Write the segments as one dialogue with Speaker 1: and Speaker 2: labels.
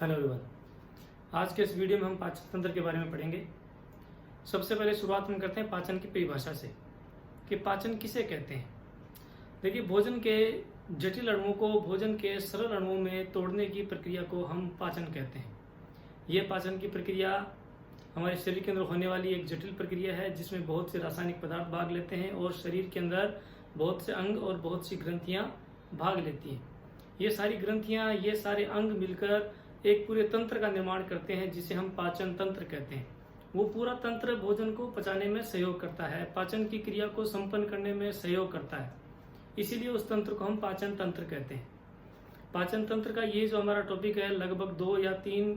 Speaker 1: Hello everyone. आज के इस वीडियो में हम पाचन तंत्र के बारे में पढ़ेंगे। सबसे पहले शुरुआत हम करते हैं पाचन की परिभाषा से कि पाचन किसे कहते हैं। देखिए, भोजन के जटिल अणुओं को भोजन के सरल अणुओं में तोड़ने की प्रक्रिया को हम पाचन कहते हैं। यह पाचन की प्रक्रिया हमारे शरीर के अंदर होने वाली एक जटिल प्रक्रिया है जिसमें बहुत से रासायनिक पदार्थ भाग लेते हैं और शरीर के अंदर बहुत से अंग और बहुत सी ग्रंथियां भाग लेती हैं। ये सारी ग्रंथियां, ये सारे अंग मिलकर एक पूरे तंत्र का निर्माण करते हैं जिसे हम पाचन तंत्र कहते हैं। वो पूरा तंत्र भोजन को पचाने में सहयोग करता है, पाचन की क्रिया को संपन्न करने में सहयोग करता है, इसीलिए उस तंत्र को हम पाचन तंत्र कहते हैं। पाचन तंत्र का ये जो हमारा टॉपिक है लगभग 2 या 3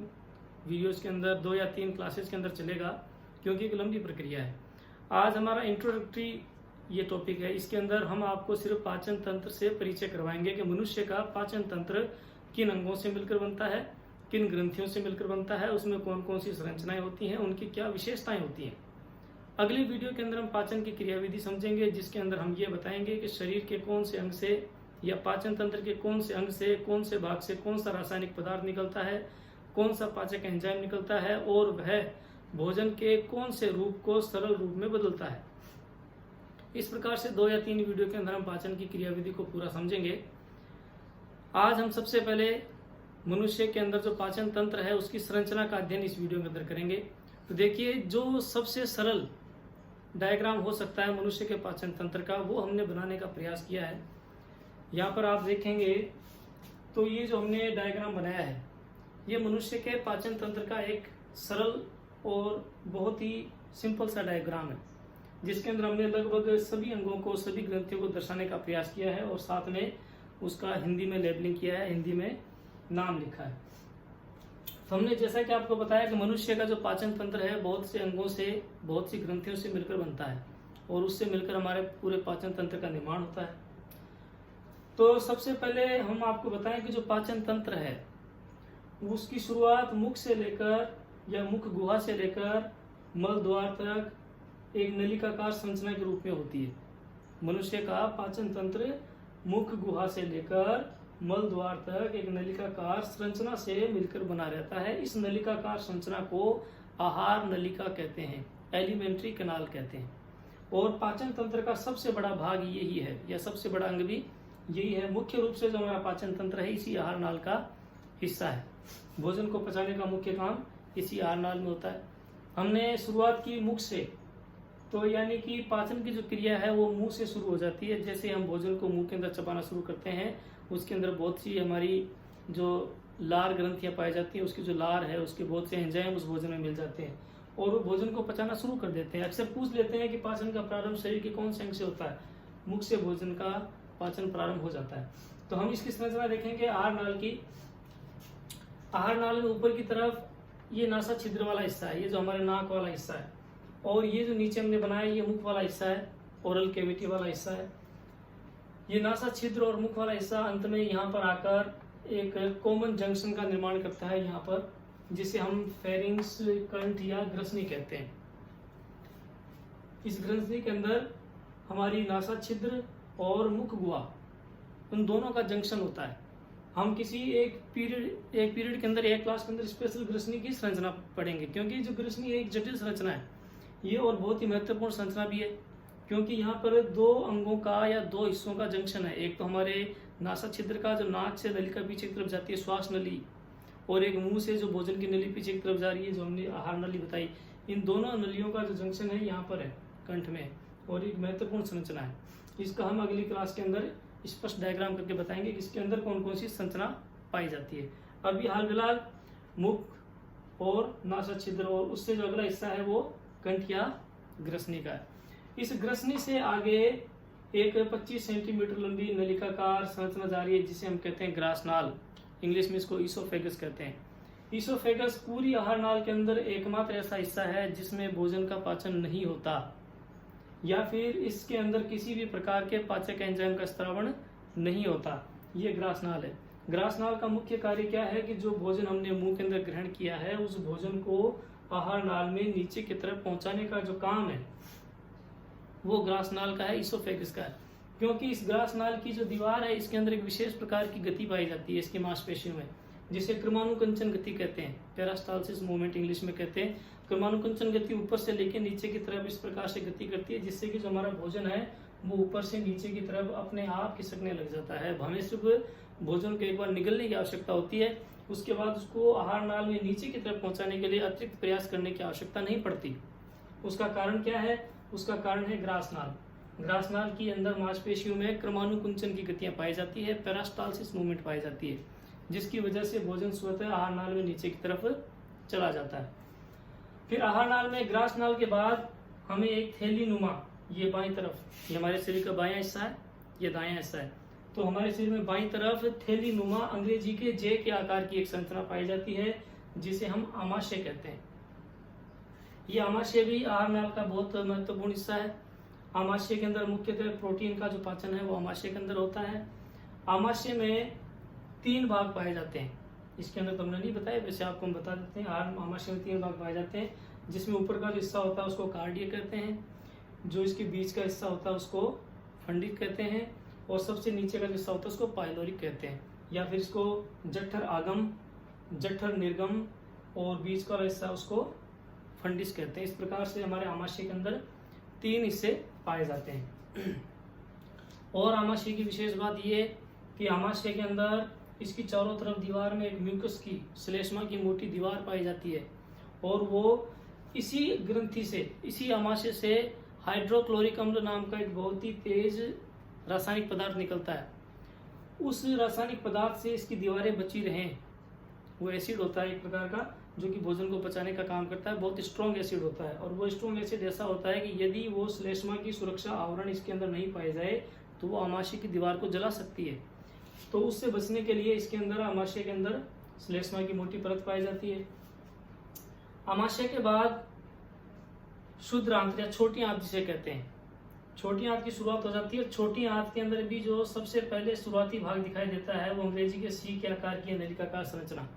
Speaker 1: वीडियोस के अंदर, 2 या 3 क्लासेस के अंदर चलेगा, क्योंकि एक लंबी प्रक्रिया है। आज हमारा इंट्रोडक्टरी ये टॉपिक है, इसके अंदर हम आपको सिर्फ पाचन तंत्र से परिचय करवाएंगे कि मनुष्य का पाचन तंत्र किन अंगों से मिलकर बनता है, किन ग्रंथियों से मिलकर बनता है, उसमें कौन कौन सी संरचनाएं होती हैं, उनकी क्या विशेषताएं होती हैं। अगली वीडियो के अंदर हम पाचन की क्रियाविधि समझेंगे, जिसके अंदर हम ये बताएंगे कि शरीर के कौन से अंग से या पाचन तंत्र के कौन से अंग से, कौन से भाग से कौन सा रासायनिक पदार्थ निकलता है, कौन सा पाचक एंजाइम निकलता है और वह भोजन के कौन से रूप को सरल रूप में बदलता है। इस प्रकार से 2 या 3 वीडियो के अंदर हम पाचन की क्रियाविधि को पूरा समझेंगे। आज हम सबसे पहले मनुष्य के अंदर जो पाचन तंत्र है उसकी संरचना का अध्ययन इस वीडियो के अंदर करेंगे। तो देखिए, जो सबसे सरल डायग्राम हो सकता है मनुष्य के पाचन तंत्र का, वो हमने बनाने का प्रयास किया है। यहाँ पर आप देखेंगे तो ये जो हमने डायग्राम बनाया है ये मनुष्य के पाचन तंत्र का एक सरल और बहुत ही सिंपल सा डायग्राम है, जिसके अंदर हमने लगभग सभी अंगों को, सभी ग्रंथियों को दर्शाने का प्रयास किया है और साथ में उसका हिंदी में लेबलिंग किया है, हिंदी में नाम लिखा है। तो हमने जैसा कि आपको बताया कि मनुष्य का जो पाचन तंत्र है बहुत से अंगों से, बहुत सी ग्रंथियों से मिलकर बनता है और उससे मिलकर हमारे पूरे पाचन तंत्र का निर्माण होता है। तो सबसे पहले हम आपको बताएं कि जो पाचन तंत्र है उसकी शुरुआत मुख से लेकर या मुख गुहा से लेकर मल द्वार तक एक नलिकाकार संरचना के रूप में होती है। मनुष्य का पाचन तंत्र मुख गुहा से लेकर मल द्वार तक एक नलिकाकार संरचना से मिलकर बना रहता है। इस नलिकाकार संरचना को आहार नलिका कहते हैं, एलिमेंट्री कैनाल कहते हैं। और पाचन तंत्र का सबसे बड़ा भाग यही है, या सबसे बड़ा अंग भी यही है। मुख्य रूप से जो हमारा पाचन तंत्र है इसी आहार नाल का हिस्सा है। भोजन को पचाने का मुख्य काम इसी आहार नाल में होता है। हमने शुरुआत की मुख से, तो यानी कि पाचन की जो क्रिया है वो मुंह से शुरू हो जाती है। जैसे हम भोजन को मुंह के अंदर चबाना शुरू करते हैं, उसके अंदर बहुत सी हमारी जो लार ग्रंथियां पाई जाती हैं, उसकी जो लार है उसके बहुत से एंजाइम उस भोजन में मिल जाते हैं और वो भोजन को पचाना शुरू कर देते हैं। अक्सर पूछ लेते हैं कि पाचन का प्रारंभ शरीर के कौन से अंग से होता है। मुख से भोजन का पाचन प्रारंभ हो जाता है। तो हम इसकी संरचना देखेंगे आहार नाल की। आहार नाल में ऊपर की तरफ ये नासा छिद्र वाला हिस्सा है, ये जो हमारे नाक वाला हिस्सा है, और ये जो नीचे हमने बनाया ये मुख वाला हिस्सा है, ओरल कैविटी वाला हिस्सा है। ये नासा छिद्र और मुख वाला हिस्सा अंत में यहाँ पर आकर एक कॉमन जंक्शन का निर्माण करता है यहाँ पर, जिसे हम फेरिंग्स, कंठ या ग्रसनी कहते हैं। इस ग्रसनी के अंदर हमारी नासा छिद्र और मुख गुहा, उन दोनों का जंक्शन होता है। हम किसी एक पीरियड के अंदर, एक क्लास के अंदर स्पेशल ग्रसनी की संरचना पढ़ेंगे, क्योंकि जो ग्रसनी एक जटिल संरचना है ये और बहुत ही महत्वपूर्ण संरचना भी है, क्योंकि यहाँ पर 2 अंगों का या 2 हिस्सों का जंक्शन है। एक तो हमारे नासा छिद्र का जो नाक से नलिका पीछे की तरफ जाती है, श्वास नली, और एक मुंह से जो भोजन की नली पीछे की तरफ जा रही है, जो हमने आहार नली बताई। इन दोनों नलियों का जो जंक्शन है यहाँ पर है कंठ में, और एक महत्वपूर्ण संरचना है। इसका हम अगली क्लास के अंदर स्पष्ट डायग्राम करके बताएंगे कि इसके अंदर कौन कौन सी संरचना पाई जाती है। अभी हाल फिलहाल मुख और नासा छिद्र और उससे जो अगला हिस्सा है वो कंठ या ग्रसनी का है। इस ग्रसनी से आगे एक 25 सेंटीमीटर लंबी नलिकाकार संरचना जा रही है, जिसे हम कहते हैं ग्रास नाल। इंग्लिश में इसको ईसोफेगस कहते हैं। ईसोफेगस पूरी आहार नाल के अंदर एकमात्र ऐसा हिस्सा है जिसमें भोजन का पाचन नहीं होता, या फिर इसके अंदर किसी भी प्रकार के पाचक एंजाइम का स्त्रावण नहीं होता। ये ग्रास नाल है। ग्रास नाल का मुख्य कार्य क्या है कि जो भोजन हमने मुंह के अंदर ग्रहण किया है उस भोजन को आहार नाल में नीचे की तरफ पहुंचाने का जो काम है वो ग्रास नाल का है, ईसोफेगस का है। क्योंकि इस ग्रास नाल की जो दीवार है इसके अंदर एक विशेष प्रकार की गति पाई जाती है इसकी मांसपेशियों में, जिसे क्रमानुकंचन गति कहते हैं, पेरास्टालसिस मूवमेंट इंग्लिश में कहते हैं। क्रमानुकंचन गति ऊपर से लेकर नीचे की तरफ इस प्रकार से गति करती है जिससे कि जो हमारा भोजन है वो ऊपर से नीचे की तरफ अपने आप खिसकने लग जाता है। हमें सिर्फ भोजन को एक बार निगलने की आवश्यकता होती है, उसके बाद उसको आहार नाल में नीचे की तरफ पहुंचाने के लिए अतिरिक्त प्रयास करने की आवश्यकता नहीं पड़ती। उसका कारण क्या है? उसका कारण है ग्रासनाल। ग्रासनाल के अंदर मांसपेशियों में क्रमानुकुंचन की गतियां पाई जाती है, पेरास्टालसिस मूवमेंट पाई जाती है, जिसकी वजह से भोजन स्वतः आहार नाल में नीचे की तरफ चला जाता है। फिर आहार नाल में ग्रासनाल के बाद हमें एक थैली नुमा, ये बाईं तरफ, ये हमारे शरीर का बायां हिस्सा है, ये दायां हिस्सा है, तो हमारे शरीर में बाईं तरफ थैली नुमा अंग्रेजी के जे के आकार की एक संरचना पाई जाती है जिसे हम आमाशय कहते हैं। ये आमाशय भी आहार नाल का बहुत महत्वपूर्ण हिस्सा है। आमाशय के अंदर मुख्यतः प्रोटीन का जो पाचन है वो आमाशय के अंदर होता है। आमाशय में 3 भाग पाए जाते हैं, इसके अंदर तुमने नहीं बताया, वैसे आपको हम बता देते हैं। आमाशय में 3 भाग पाए जाते हैं, जिसमें ऊपर का जो हिस्सा होता है उसको कार्डिया कहते हैं, जो इसके बीच का हिस्सा होता है उसको फंडिक कहते हैं, और सबसे नीचे का जो हिस्सा होता है उसको पाइलोरिक कहते हैं, या फिर इसको जठर आगम, जठर निर्गम, और बीच का हिस्सा उसको फंडिस कहते हैं। इस प्रकार से हमारे आमाशय के अंदर 3 हिस्से पाए जाते हैं। और आमाशय की विशेष बात ये कि आमाशय के अंदर इसकी चारों तरफ दीवार में एक म्यूकस की, श्लेष्मा की मोटी दीवार पाई जाती है, और वो इसी ग्रंथि से, इसी आमाशय से हाइड्रोक्लोरिक अम्ल नाम का एक बहुत ही तेज रासायनिक पदार्थ निकलता है। उस रासायनिक पदार्थ से इसकी दीवारें बची रहें, वो एसिड होता है एक प्रकार का, जो कि भोजन को पचाने का काम करता है। बहुत स्ट्रॉन्ग एसिड होता है, और वो स्ट्रॉन्ग एसिड ऐसा होता है कि यदि वो श्लेष्मा की सुरक्षा आवरण इसके अंदर नहीं पाए जाए तो वो आमाशय की दीवार को जला सकती है। तो उससे बचने के लिए इसके अंदर, आमाशय के अंदर श्लेष्मा की मोटी परत पाई जाती है। आमाशय के बाद शुद्ध आंत या छोटी आंत जिसे कहते हैं, छोटी आंत की शुरुआत हो जाती है। छोटी आंत के अंदर भी जो सबसे पहले शुरुआती भाग दिखाई देता है वो अंग्रेजी के सी के आकार की नलिकाकार संरचना।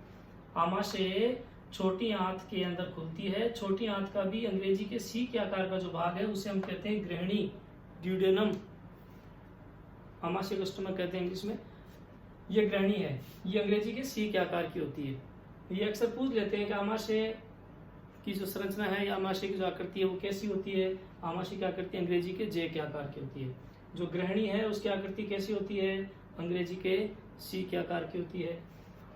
Speaker 1: आमाशय छोटी आंत के अंदर खुलती है। छोटी आंत का भी अंग्रेजी के सी के आकार का जो भाग है उसे हम कहते हैं ग्रहणी, ड्यूडेनम। आमाशय को स्टमक कहते हैं इंग्लिश में। ये ग्रहणी है, ये अंग्रेजी के सी के आकार की होती है। ये अक्सर पूछ लेते हैं कि आमाशय की जो संरचना है या आमाशय की जो आकृति है वो कैसी होती है। आमाशय की आकृति अंग्रेजी के जे के आकार की होती है। जो ग्रहणी है उसकी आकृति कैसी होती है? अंग्रेजी के सी के आकार की होती है।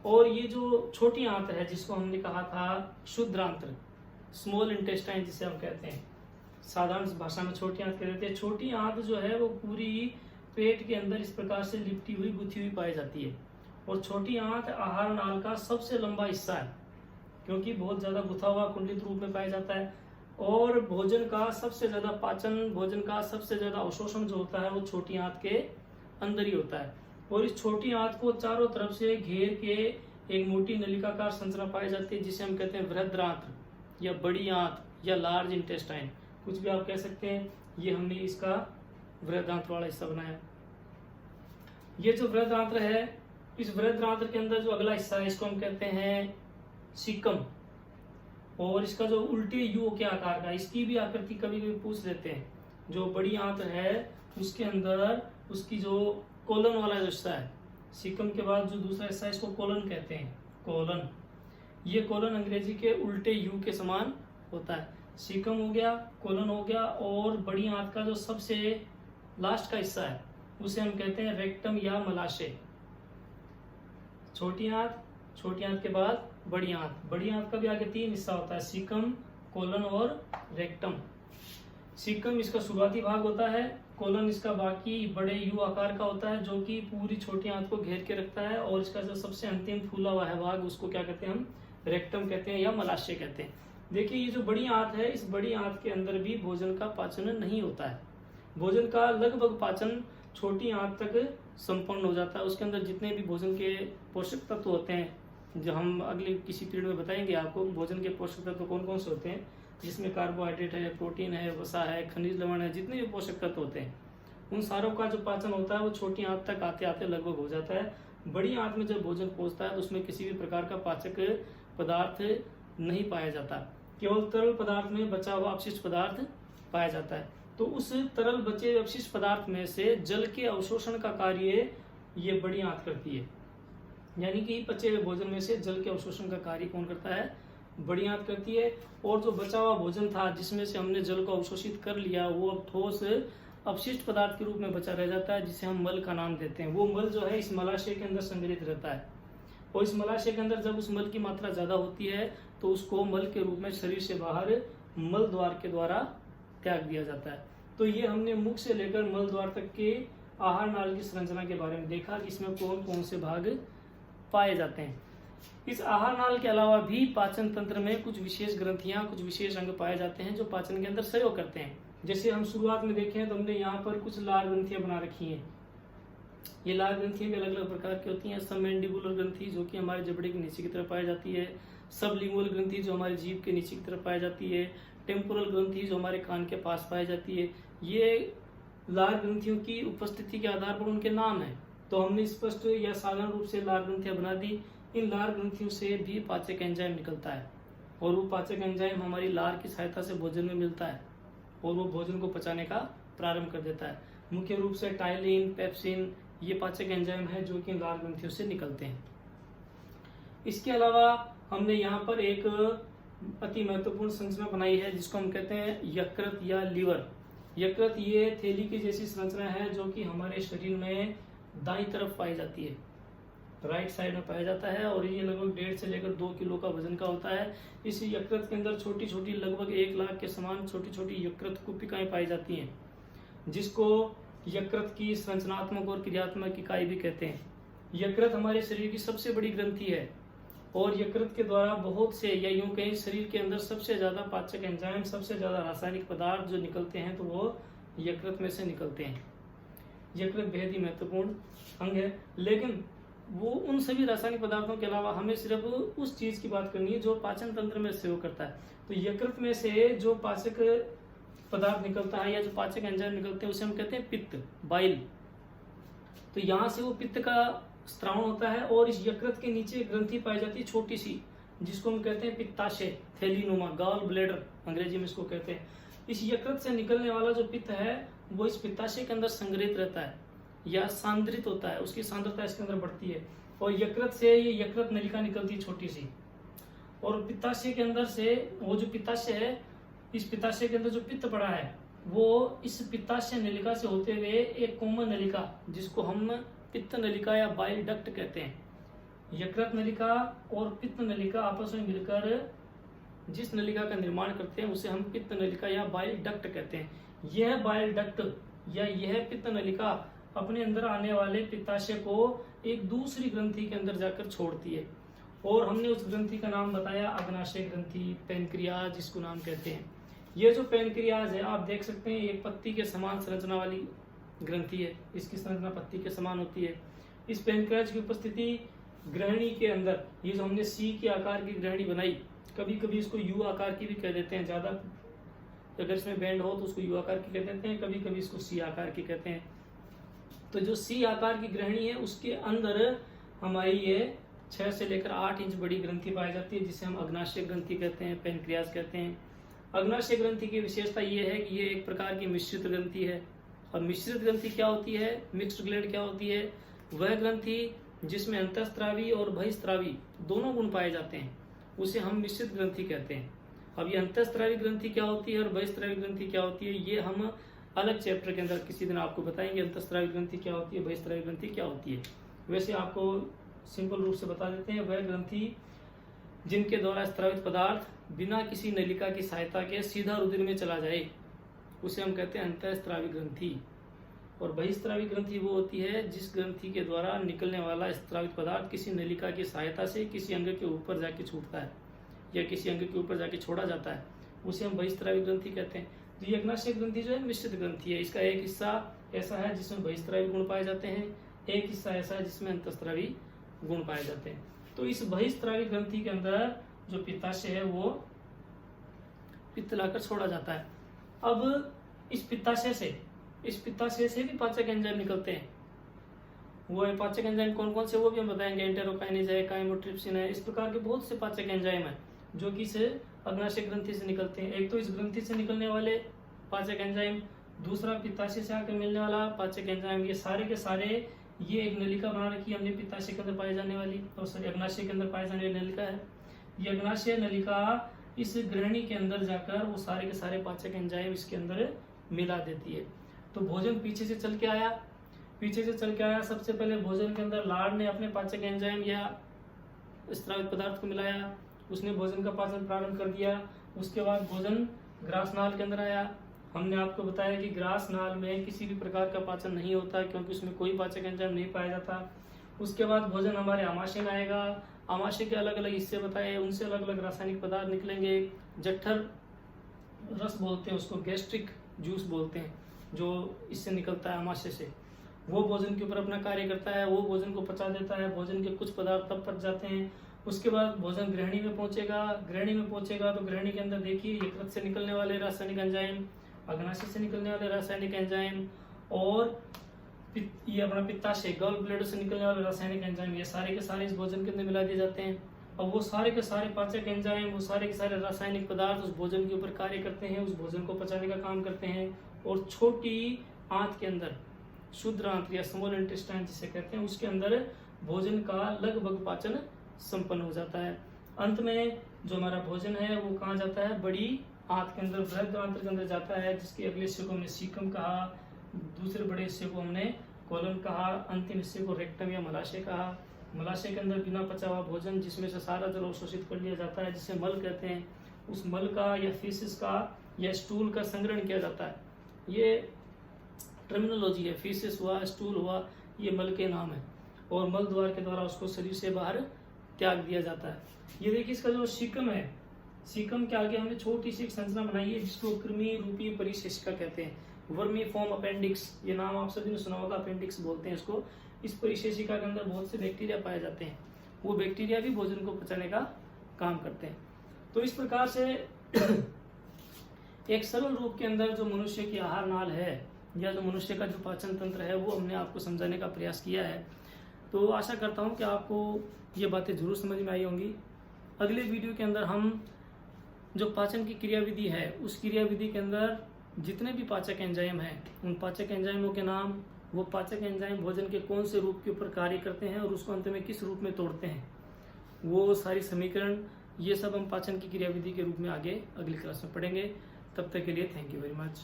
Speaker 1: और ये जो छोटी आंत है जिसको हमने कहा था शुद्रांत्र, स्मॉल इंटेस्टाइन जिसे हम कहते हैं, साधारण भाषा में छोटी आंत कहते हैं। छोटी आंत जो है वो पूरी पेट के अंदर इस प्रकार से लिपटी हुई, गुथी हुई पाई जाती है। और छोटी आंत आहार नाल का सबसे लंबा हिस्सा है, क्योंकि बहुत ज्यादा गुथा हुआ कुंडलित रूप में पाया जाता है। और भोजन का सबसे ज्यादा पाचन, भोजन का सबसे ज्यादा अवशोषण जो होता है वो छोटी आंत के अंदर ही होता है। और इस छोटी आंत को चारों तरफ से घेर के एक मोटी नलिकाकार संरचना पाई जाती है जिसे हम कहते हैं बृहद्रांत्र या बड़ी आंत या लार्ज इंटेस्टाइन, कुछ भी आप कह सकते हैं। ये हमने इसका बृहद्रांत्र वाला हिस्सा बनाया। ये जो बृहद्रांत्र है, इस बृहद्रांत्र के अंदर जो अगला हिस्सा है इसको हम कहते हैं सीकम। और इसका जो उल्टे यू के आकार का, इसकी भी आकृति कभी कभी पूछ लेते हैं। जो बड़ी आंत है उसके अंदर उसकी जो कोलन वाला जो हिस्सा है, सीकम के बाद जो दूसरा हिस्सा है इसको कोलन कहते हैं, कोलन। ये कोलन अंग्रेजी के उल्टे यू के समान होता है। सीकम हो गया, कोलन हो गया, और बड़ी आंत का जो सबसे लास्ट का हिस्सा है उसे हम कहते हैं रेक्टम या मलाशय। छोटी आंत, छोटी आंत के बाद बड़ी आंत। बड़ी आंत का भी आगे 3 हिस्सा होता है, सीकम, कोलन और रेक्टम। सीकम इसका शुरुआती भाग होता है, कोलन इसका बाकी बड़े यू आकार का होता है जो कि पूरी छोटी आंत को घेर के रखता है। और इसका जो सबसे अंतिम फूला हुआ है भाग उसको क्या कहते हैं हम? रेक्टम कहते हैं या मलाशय कहते हैं। देखिए ये जो बड़ी आंत है, इस बड़ी आंत के अंदर भी भोजन का पाचन नहीं होता है। भोजन का लगभग पाचन छोटी आंत तक संपन्न हो जाता है। उसके अंदर जितने भी भोजन के पोषक तत्व होते हैं, जो हम अगले किसी पीरियड में बताएंगे आपको, भोजन के पोषक तत्व कौन कौन से होते हैं, जिसमें कार्बोहाइड्रेट है, प्रोटीन है, वसा है, खनिज लवण है, जितने भी पोषक तत्व होते हैं उन सारों का जो पाचन होता है वो छोटी आंत तक आते आते लगभग हो जाता है। बड़ी आंत में जब भोजन पहुंचता है तो उसमें किसी भी प्रकार का पाचक पदार्थ नहीं पाया जाता, केवल तरल पदार्थ में बचा हुआ अपशिष्ट पदार्थ पाया जाता है। तो उस तरल बचे अपशिष्ट पदार्थ में से जल के अवशोषण का कार्य ये बड़ी आंत करती है। यानी कि पचे हुए भोजन में से जल के अवशोषण का कार्य कौन करता है, बड़ी आंत करती है। और जो बचा हुआ भोजन था जिसमें से हमने जल को अवशोषित कर लिया, वो अब ठोस अपशिष्ट पदार्थ के रूप में बचा रह जाता है, जिसे हम मल का नाम देते हैं। वो मल जो है इस मलाशय के अंदर संग्रहित रहता है, और इस मलाशय के अंदर जब उस मल की मात्रा ज्यादा होती है तो उसको मल के रूप में शरीर से बाहर मल द्वार के द्वारा त्याग दिया जाता है। तो ये हमने मुख से लेकर मल द्वार तक के आहार नाल की संरचना के बारे में देखा कि इसमें कौन कौन से भाग पाए जाते हैं। इस आहार नाल के अलावा भी पाचन तंत्र में कुछ विशेष ग्रंथियां, कुछ विशेष अंग पाए जाते हैं जो पाचन के अंदर सहयोग करते हैं। जैसे हम शुरुआत में देखें तो हमने यहाँ पर कुछ लार ग्रंथियां बना रखी हैं। ये लार ग्रंथियां भी अलग अलग प्रकार की होती हैं। सबमैंडिबुलर ग्रंथि जो कि हमारे जबड़े के नीचे की तरफ पाई जाती है, सबलिंगुअल ग्रंथि जो हमारी जीभ के नीचे की तरफ पाई जाती है, टेम्पोरल ग्रंथि जो हमारे कान के पास पाई जाती है। ये लार ग्रंथियों की उपस्थिति के आधार पर उनके नाम है। तो हमने स्पष्ट या साधारण रूप से लार ग्रंथियां बना दी। इन लार ग्रंथियों से भी पाचक एंजाइम निकलता है, और वो पाचक एंजाइम हमारी लार की सहायता से भोजन में मिलता है, और वो भोजन को पचाने का प्रारंभ कर देता है। मुख्य रूप से टाइलिन, पेप्सिन, ये पाचक एंजाइम है जो कि लार ग्रंथियों से निकलते हैं। इसके अलावा हमने यहाँ पर एक अति महत्वपूर्ण संरचना बनाई है जिसको हम कहते हैं यकृत या लीवर। यकृत ये थैली की जैसी संरचना है जो कि हमारे शरीर में दाईं तरफ पाई जाती है, राइट साइड में पाया जाता है, और ये लगभग 1.5 से लेकर 2 किलो का वजन का होता है। इस यकृत के अंदर छोटी छोटी लगभग 1 लाख के समान छोटी छोटी यकृत कुपिकाएं पाई जाती हैं, जिसको यकृत की संरचनात्मक और क्रियात्मक इकाई भी कहते हैं। यकृत हमारे शरीर की सबसे बड़ी ग्रंथि है, और यकृत के द्वारा बहुत से, या यूं कहीं शरीर के अंदर सबसे ज्यादा पाचक एंजाइम, सबसे ज्यादा रासायनिक पदार्थ जो निकलते हैं तो वो यकृत में से निकलते हैं। यकृत बेहद ही महत्वपूर्ण अंग है, लेकिन वो उन सभी रासायनिक पदार्थों के अलावा हमें सिर्फ उस चीज की बात करनी है जो पाचन तंत्र में सहयोग करता है। तो यकृत में से जो पाचक पदार्थ निकलता है या जो पाचक एंजाइम निकलते हैं उसे हम कहते हैं पित्त, बाइल। तो यहाँ से वो पित्त का स्त्राव होता है, और इस यकृत के नीचे एक ग्रंथि पाई जाती है छोटी सी, जिसको हम कहते हैं पित्ताशय, थैलीनुमा, गॉल ब्लैडर अंग्रेजी में इसको कहते हैं। इस यकृत से निकलने वाला जो पित्त है वो इस पित्ताशय के अंदर संग्रहित रहता है या सांद्रित होता है, उसकी सांद्रता इसके अंदर बढ़ती है, और यकृत से ये यकृत नलिका निकलती है छोटी सी, और पित्ताशय के अंदर से वो जो पित्ताशय है, इस पित्ताशय के अंदर जो पित्त पड़ा है वो इस पित्ताशय नलिका से होते हुए एक कोमल नलिका, जिसको हम पित्त नलिका या बाइल डक्ट कहते हैं। यकृत नलिका और पित्त नलिका आपस में मिलकर जिस नलिका का निर्माण करते हैं उसे हम पित्त नलिका या बाइल डक्ट कहते हैं। यह बाइल डक्ट या यह पित्त नलिका अपने अंदर आने वाले पित्ताशय को एक दूसरी ग्रंथि के अंदर जाकर छोड़ती है, और हमने उस ग्रंथि का नाम बताया अग्नाशय ग्रंथि, पैनक्रियाज जिसको नाम कहते हैं। ये जो पैनक्रियाज है आप देख सकते हैं एक पत्ती के समान संरचना वाली ग्रंथि है, इसकी संरचना पत्ती के समान होती है। इस पैनक्रियाज की उपस्थिति ग्रहणी के अंदर, ये जो हमने सी के आकार की ग्रहणी बनाई, कभी कभी इसको यू आकार की भी कह देते हैं, ज्यादा अगर इसमें बैंड हो तो उसको यू आकार की कह देते हैं, कभी कभी इसको सी आकार की कहते हैं। तो जो सी आकार की ग्रहणी है उसके अंदर हमारी ये 6 से लेकर 8 इंच बड़ी ग्रंथि पाई जाती है, जिसे हम अग्नाशय ग्रंथि कहते हैं, पैनक्रियाज कहते हैं। अग्नाशय ग्रंथि की विशेषता ये है कि ये एक प्रकार की मिश्रित ग्रंथि है। और मिश्रित ग्रंथि क्या होती है, मिक्स्ड ग्लैंड क्या होती है, वह ग्रंथि जिसमें अंतःस्त्रावी और बहिस्त्रावी दोनों गुण पाए जाते हैं उसे हम मिश्रित ग्रंथि कहते हैं। अब ये अंतःस्त्रावी ग्रंथि क्या होती है और बहिस्त्रावी ग्रंथि क्या होती है, ये हम अलग चैप्टर के अंदर किसी दिन आपको बताएंगे। अंतःस्त्रावी ग्रंथि क्या होती है, बहिस्त्रावी ग्रंथि क्या होती है। वैसे आपको सिंपल रूप से बता देते हैं, वह ग्रंथि जिनके द्वारा स्त्रावित पदार्थ बिना किसी नलिका की सहायता के सीधा रुधिर में चला जाए उसे हम कहते हैं अंतःस्त्रावी ग्रंथि। और बहिस्त्रावी ग्रंथि वो होती है जिस ग्रंथि के द्वारा निकलने वाला स्त्रावित पदार्थ किसी नलिका की सहायता से किसी अंग के ऊपर जाके छूटता है या किसी अंग के ऊपर जाके छोड़ा जाता है, उसे हम बहिस्त्रावी ग्रंथि कहते हैं। तो ये अग्नाशय ग्रंथि जो है मिश्रित ग्रंथि है। इसका एक हिस्सा ऐसा है जिसमें बहिस्त्रावी गुण पाए जाते हैं, एक हिस्सा ऐसा है जिसमें अंतःस्त्रावी गुण पाए जाते हैं। तो इस बहिस्त्रावी ग्रंथि के अंदर जो पित्ताशय है वो पित्त लाकर छोड़ा जाता है। अब इस पित्ताशय से भी पाचक एंजाइम निकलते हैं। वो है पाचक एंजाइम कौन कौन से वो भी हम बताएंगे, एंटेरोकाइनेज है, काइमोट्रिप्सिन है, इस प्रकार के बहुत से पाचक एंजाइम है जो कि इस अग्नाशय ग्रंथि से निकलते हैं। एक तो इस ग्रंथि से निकलने वाले पाचक एंजाइम, दूसरा पित्ताशय से आकर मिलने वाला पाचक एंजाइम, ये सारे के सारे ये एक नलिका बना रखी है हमने पित्ताशय के अंदर पाई जाने वाली, और सॉरी अग्नाशय के अंदर पाई जाने वाली नलिका है। ये अग्नाशय नलिका इस ग्रहणी के अंदर जाकर वो सारे के सारे पाचक एंजाइम इसके अंदर मिला देती है। तो भोजन पीछे से चल के आया, सबसे पहले भोजन के अंदर लार ने अपने पाचक एंजाइम या स्रावित पदार्थ को मिलाया, उसने भोजन का पाचन प्रारंभ कर दिया। उसके बाद भोजन ग्रास नाल के अंदर आया। हमने आपको बताया कि ग्रास नाल में किसी भी प्रकार का पाचन नहीं होता क्योंकि उसमें कोई पाचक एंजाइम नहीं पाया जाता। उसके बाद भोजन हमारे आमाशय में आएगा। आमाशय के अलग अलग हिस्से बताए, उनसे अलग अलग रासायनिक पदार्थ निकलेंगे। जठर रस बोलते हैं उसको, गैस्ट्रिक जूस बोलते हैं, जो इससे निकलता है आमाशय से, वो भोजन के ऊपर अपना कार्य करता है, वो भोजन को पचा देता है। भोजन के कुछ पदार्थ तब पच जाते हैं। उसके बाद भोजन ग्रहणी में पहुंचेगा तो ग्रहणी के अंदर देखिए यकृत से निकलने वाले रासायनिक एंजाइम, अग्नाशय से निकलने वाले रासायनिक एंजाइम, और ये अपना पित्ताशय गॉल ब्लैडर से निकलने वाले रासायनिक एंजाइम, ये सारे के सारे इस भोजन के अंदर मिला दिए जाते हैं। और वो सारे के सारे पाचक एंजाइम, वो सारे के सारे रासायनिक पदार्थ उस भोजन के ऊपर कार्य करते हैं, उस भोजन को पचाने का काम करते हैं। और छोटी आंत के अंदर, शुद्र आंत या स्मॉल इंटेस्टाइन जिसे कहते हैं, उसके अंदर भोजन का लगभग पाचन संपन्न हो जाता है। अंत में जो हमारा भोजन है वो कहाँ जाता है, बड़ी आंत के अंदर, बृहद आंत के अंदर जाता है, जिसके अगले हिस्से को हमने सीकम कहा, दूसरे बड़े हिस्से को हमने कोलन कहा, अंतिम हिस्से को रेक्टम या मलाशय कहा। मलाशय के अंदर बिना पचा हुआ भोजन जिसमें से सारा जल अवशोषित कर लिया जाता है, जिसे मल कहते हैं, उस मल का या फीसिस का या स्टूल का संग्रहण किया जाता है। ये टर्मिनोलॉजी है, फीसिस हुआ, स्टूल हुआ, ये मल के नाम है, और मल द्वार के द्वारा उसको शरीर से बाहर त्याग दिया जाता है। ये देखिए इसका जो सीकम है, सीकम के आगे हमने छोटी सी एक संरचना बनाई है जिसको कृमि रूपी परिशेषिका कहते हैं, वर्मी फॉर्म अपेंडिक्स, ये नाम आप सभी ने सुना होगा, अपेंडिक्स बोलते हैं इसको। इस परिशेषिका के अंदर बहुत से बैक्टीरिया पाए जाते हैं, वो बैक्टीरिया भी भोजन को पचाने का काम करते हैं। तो इस प्रकार से एक सरल रूप के अंदर जो मनुष्य की आहार नाल है या जो मनुष्य का जो पाचन तंत्र है वो हमने आपको समझाने का प्रयास किया है। तो आशा करता हूँ कि आपको ये बातें जरूर समझ में आई होंगी। अगले वीडियो के अंदर हम जो पाचन की क्रियाविधि है उस क्रियाविधि के अंदर जितने भी पाचक एंजाइम हैं, उन पाचक एंजाइमों के नाम, वो पाचक एंजाइम भोजन के कौन से रूप के ऊपर कार्य करते हैं और उसको अंत में किस रूप में तोड़ते हैं, वो सारी समीकरण, ये सब हम पाचन की क्रियाविधि के रूप में आगे अगली क्लास में पढ़ेंगे। तब तक के लिए थैंक यू वेरी मच।